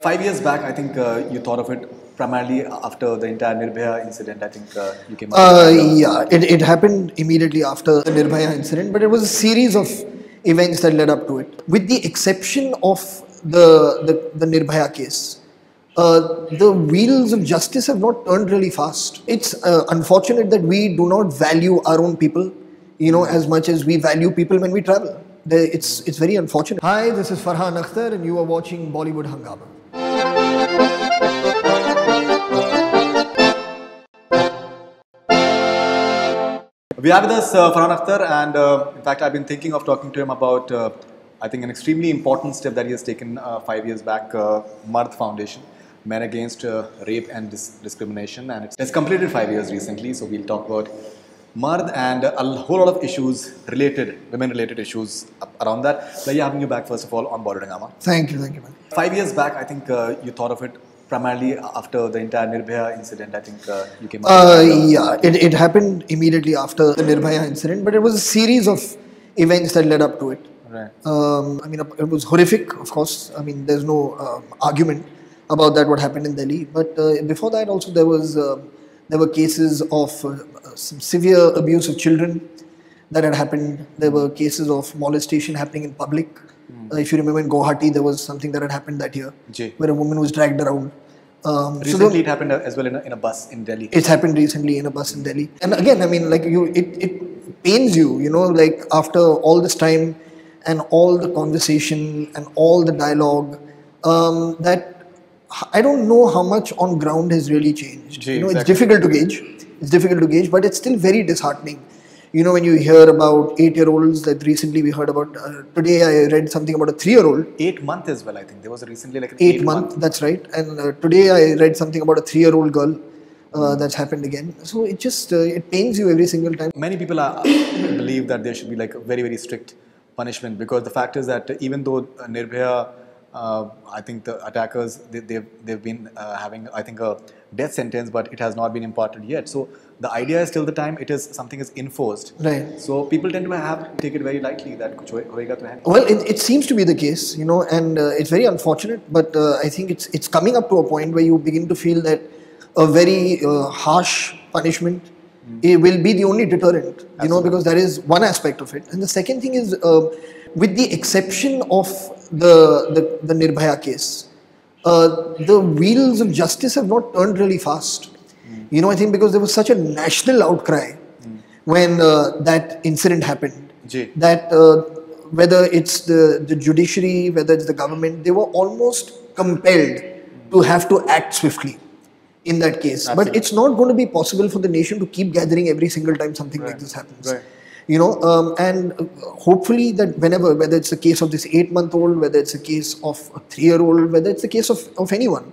5 years back, I think you thought of it primarily after the entire Nirbhaya incident. I think you came up Yeah, it happened immediately after the Nirbhaya incident, but it was a series of events that led up to it. With the exception of the Nirbhaya case, the wheels of justice have not turned really fast. It's unfortunate that we do not value our own people, as much as we value people when we travel. It's very unfortunate. Hi, this is Farhan Akhtar, and you are watching Bollywood Hungama. We have with us Farhan Akhtar, and in fact, I've been thinking of talking to him about, I think, an extremely important step that he has taken 5 years back, MARD Foundation, Men Against Rape and Discrimination, and it's completed 5 years recently. So we'll talk about MARD and a whole lot of issues related, women-related issues around that. Pleasure having you back, first of all, on BollywoodHungama. Thank you, man. 5 years back, I think you thought of it primarily after the entire Nirbhaya incident. I think you came up Yeah, it happened immediately after the Nirbhaya incident, but it was a series of events that led up to it. Right. It was horrific, of course. There's no argument about that, what happened in Delhi. But before that also there were cases of some severe abuse of children that had happened. There were cases of molestation happening in public. If you remember in Guwahati, there was something that had happened that year where a woman was dragged around. Recently, it happened as well in a bus in Delhi. It's happened recently in a bus in Delhi. And again, it pains you, like after all this time and all the conversation and all the dialogue, that I don't know how much on ground has really changed. Exactly. It's difficult to gauge. It's difficult to gauge, but it's still very disheartening. When you hear about 8-year-olds, that recently we heard about, today I read something about a 3-year-old. 8 month as well, I think. There was recently like an 8 month, that's right. And today I read something about a 3-year-old girl that's happened again. So it just, it pains you every single time. Many people believe that there should be like a very, very strict punishment, because the fact is that even though Nirbhaya, I think the attackers, they've been having, I think, a death sentence, but it has not been imparted yet. So the idea is till the time something is enforced. Right. So people tend to take it very lightly that kuch hoega to hai. Well, it seems to be the case, and it's very unfortunate. But I think it's coming up to a point where you begin to feel that a very harsh punishment it will be the only deterrent. Because that is one aspect of it, and the second thing is, with the exception of the Nirbhaya case, the wheels of justice have not turned really fast. I think because there was such a national outcry when that incident happened, that whether it's the judiciary, whether it's the government, they were almost compelled to have to act swiftly in that case. Absolutely. But it's not going to be possible for the nation to keep gathering every single time something like this happens. Right. And hopefully that whether it's the case of this 8-month-old, whether it's a case of a 3-year-old, whether it's the case of anyone,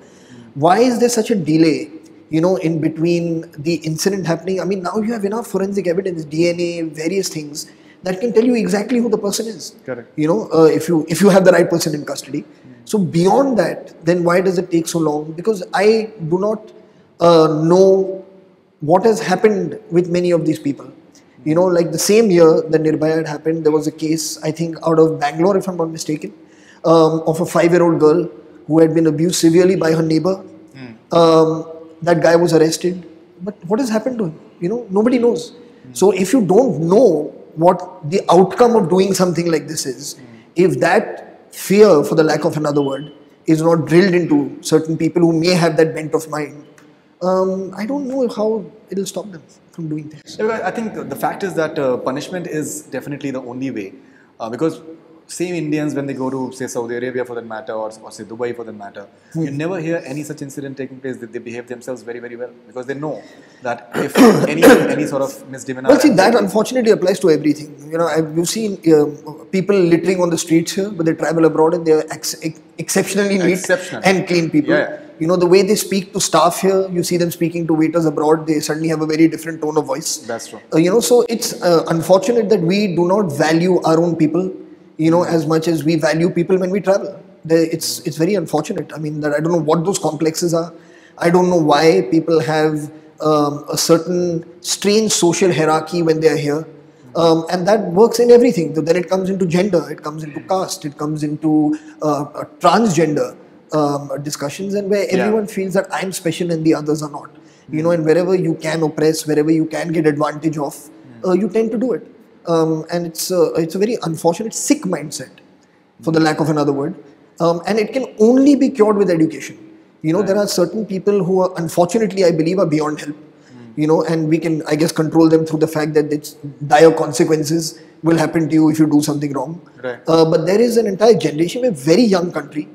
why is there such a delay, in between the incident happening? Now you have enough forensic evidence, DNA, various things that can tell you exactly who the person is. Correct. If you have the right person in custody. So beyond that, then why does it take so long? Because I do not know what has happened with many of these people. Like the same year that Nirbhaya had happened, there was a case, I think, out of Bangalore, if I'm not mistaken, of a 5-year-old girl who had been abused severely by her neighbor. That guy was arrested. But what has happened to him? Nobody knows. So if you don't know what the outcome of doing something like this is, if that fear, for the lack of another word, is not drilled into certain people who may have that bent of mind, I don't know how it will stop them from doing things. I think the fact is that punishment is definitely the only way, because same Indians, when they go to, say, Saudi Arabia for that matter, or say Dubai for that matter, you never hear any such incident taking place. That they behave themselves very, very well, because they know that if any sort of misdemeanor... Well, see, that unfortunately applies to everything. You've seen people littering on the streets here, but they travel abroad and they are exceptionally neat and clean people. Yeah. The way they speak to staff here, you see them speaking to waiters abroad, they suddenly have a very different tone of voice. That's true. So it's unfortunate that we do not value our own people, as much as we value people when we travel. It's very unfortunate. I don't know what those complexes are. I don't know why people have a certain strange social hierarchy when they are here. And that works in everything. Then it comes into gender, it comes into caste, it comes into transgender. discussions, and where everyone feels that I'm special and the others are not. You know, and wherever you can oppress, wherever you can get advantage of, you tend to do it. And it's a very unfortunate, sick mindset, for the lack of another word. And it can only be cured with education. You know, there are certain people who are, unfortunately, I believe, are beyond help. You know, and we can, I guess, control them through the fact that it's dire consequences will happen to you if you do something wrong. But there is an entire generation, a very young country,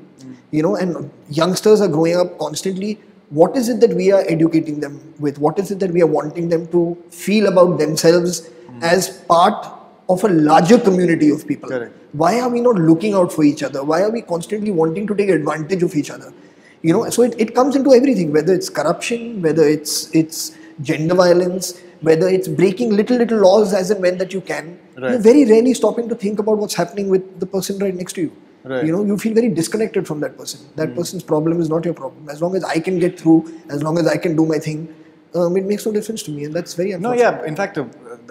you know, and youngsters are growing up constantly. What is it that we are educating them with? What is it that we are wanting them to feel about themselves as part of a larger community of people? Why are we not looking out for each other? Why are we constantly wanting to take advantage of each other? You know, so it comes into everything, whether it's corruption, whether it's gender violence, whether it's breaking little laws as and when that you can. You're very rarely stopping to think about what's happening with the person right next to you. You know, you feel very disconnected from that person. That person's problem is not your problem. As long as I can get through, as long as I can do my thing, it makes no difference to me, and that's very unfortunate. No, yeah. In fact,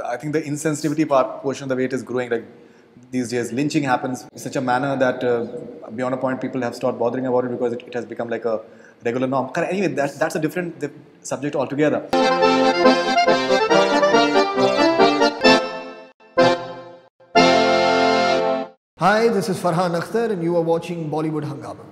I think the insensitivity portion of the weight is growing. Like these days, lynching happens in such a manner that beyond a point, people have stopped bothering about it because it has become like a regular norm. Anyway, that's a different subject altogether. Hi, this is Farhan Akhtar, and you are watching Bollywood Hungama.